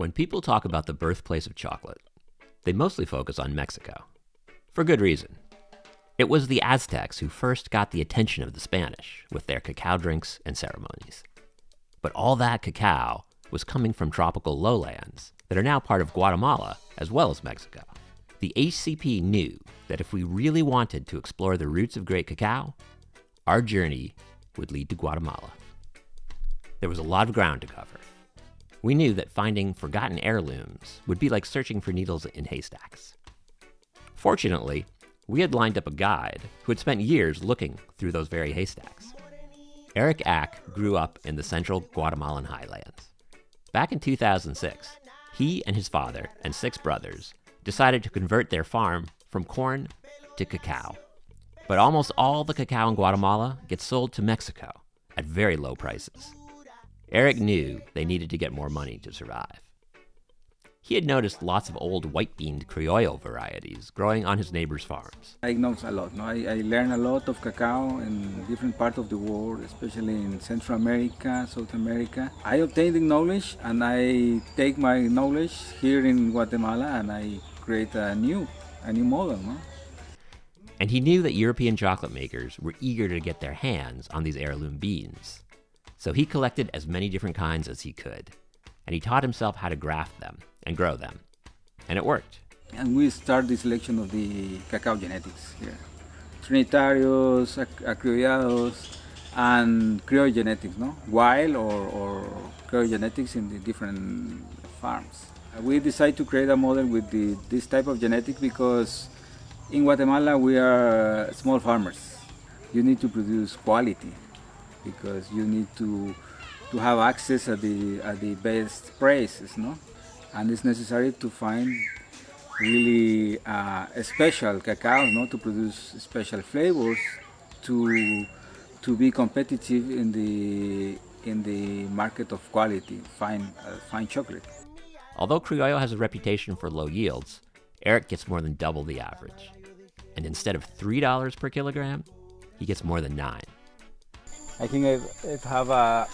When people talk about the birthplace of chocolate, they mostly focus on Mexico. For good reason. It was the Aztecs who first got the attention of the Spanish with their cacao drinks and ceremonies. But all that cacao was coming from tropical lowlands that are now part of Guatemala as well as Mexico. The HCP knew that if we really wanted to explore the roots of great cacao, our journey would lead to Guatemala. There was a lot of ground to cover. We knew that finding forgotten heirlooms would be like searching for needles in haystacks. Fortunately, we had lined up a guide who had spent years looking through those very haystacks. Erick Ac grew up in the central Guatemalan highlands. Back in 2006, he and his father and 6 brothers decided to convert their farm from corn to cacao. But almost all the cacao in Guatemala gets sold to Mexico at very low prices. Erick knew they needed to get more money to survive. He had noticed lots of old white-beaned criollo varieties growing on his neighbors' farms. I know a lot. No? I learned a lot of cacao in different parts of the world, especially in Central America, South America. I obtained the knowledge and I take my knowledge here in Guatemala and I create a new model. No? And he knew that European chocolate makers were eager to get their hands on these heirloom beans. So he collected as many different kinds as he could, and he taught himself how to graft them and grow them. And it worked. And we start the selection of the cacao genetics here. Trinitarios, acriollados, and criollo genetics, no? Wild or criollo genetics in the different farms. We decided to create a model with this type of genetics because in Guatemala we are small farmers. You need to produce quality because you need to have access at the best prices, no? And it's necessary to find really special cacao, no, to produce special flavors, to be competitive in the market of quality, fine chocolate. Although criollo has a reputation for low yields, Erick gets more than double the average. And instead of $3 per kilogram, he gets more than $9. I think I have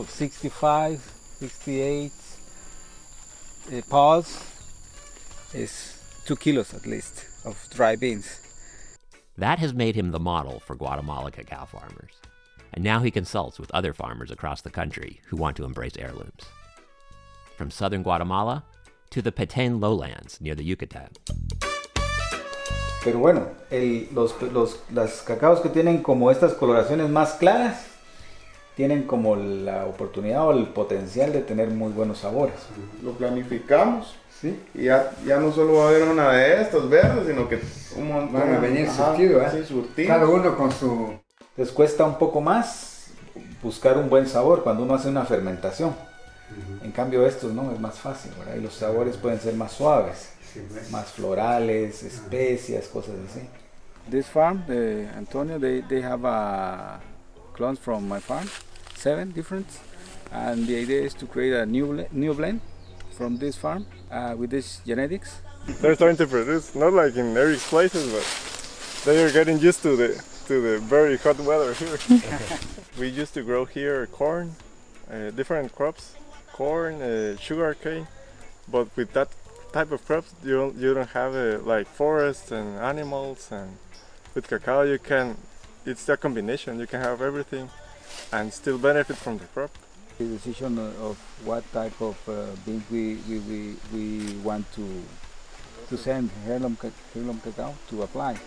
65, 68 pods. Is 2 kilos at least of dry beans. That has made him the model for Guatemala cacao farmers. And now he consults with other farmers across the country who want to embrace heirlooms. From southern Guatemala to the Petén lowlands near the Yucatan. Pero bueno, las cacaos que tienen como estas coloraciones más claras tienen como la oportunidad o el potencial de tener muy buenos sabores. Lo planificamos, ¿sí? Y ya no solo va a haber una de estas verdes, sino que un montón. Van a venir surtido, ¿eh? Sí, surtido. Cada uno con su... Les cuesta un poco más buscar un buen sabor cuando uno hace una fermentación. En cambio estos no, es más fácil, ¿verdad? Y los sabores pueden ser más suaves, más florales, especias, cosas así. This farm, Antonio, they have clones from my farm, 7 different, and the idea is to create a new blend from this farm with this genetics. They're starting to produce, not like in Erick's places, but they are getting used to the very hot weather here. We used to grow here corn, different crops, corn, sugar cane, but with that type of crops you don't have like forests and animals, and with cacao it's a combination. You can have everything and still benefit from the crop. The decision of what type of beans we want to send Heirloom cacao to apply.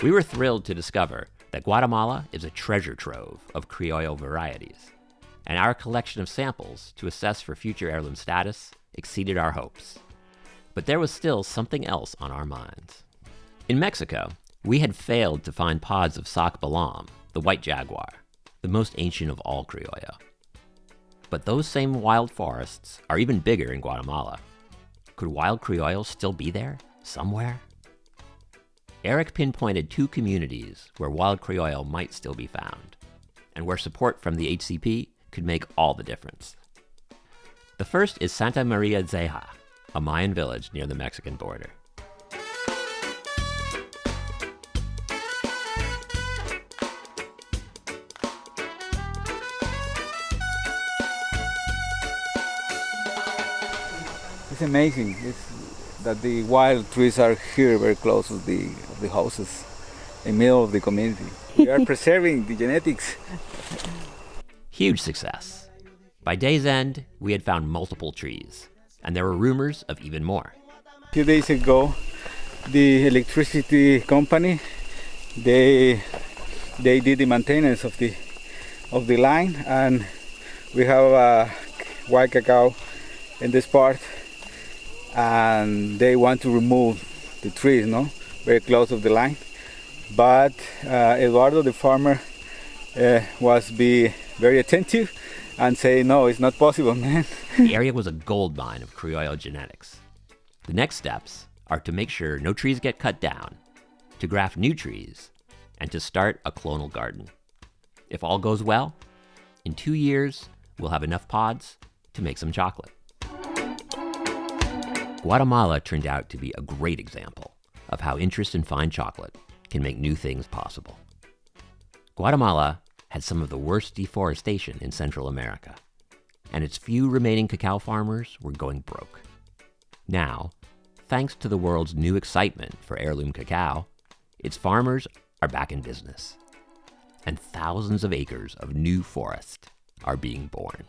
We were thrilled to discover that Guatemala is a treasure trove of criollo varieties, and our collection of samples to assess for future heirloom status exceeded our hopes. But there was still something else on our minds. In Mexico, we had failed to find pods of Sac Balam, the white jaguar, the most ancient of all criollo. But those same wild forests are even bigger in Guatemala. Could wild criollo still be there, somewhere? Erick pinpointed 2 communities where wild criollo might still be found, and where support from the HCP could make all the difference. The first is Santa Maria Zeja, a Mayan village near the Mexican border. It's amazing. It's that the wild trees are here very close to the houses, in the middle of the community. We are preserving the genetics. Huge success. By day's end, we had found multiple trees, and there were rumors of even more. A few days ago, the electricity company, they did the maintenance of the line, and we have white cacao in this part, and they want to remove the trees, very close of the line. But Eduardo, the farmer, was very attentive and say, no, it's not possible, man. The area was a gold mine of Criollo genetics. The next steps are to make sure no trees get cut down, to graft new trees, and to start a clonal garden. If all goes well, in 2 years, we'll have enough pods to make some chocolate. Guatemala turned out to be a great example of how interest in fine chocolate can make new things possible. Guatemala had some of the worst deforestation in Central America, and its few remaining cacao farmers were going broke. Now, thanks to the world's new excitement for heirloom cacao, its farmers are back in business, and thousands of acres of new forest are being born.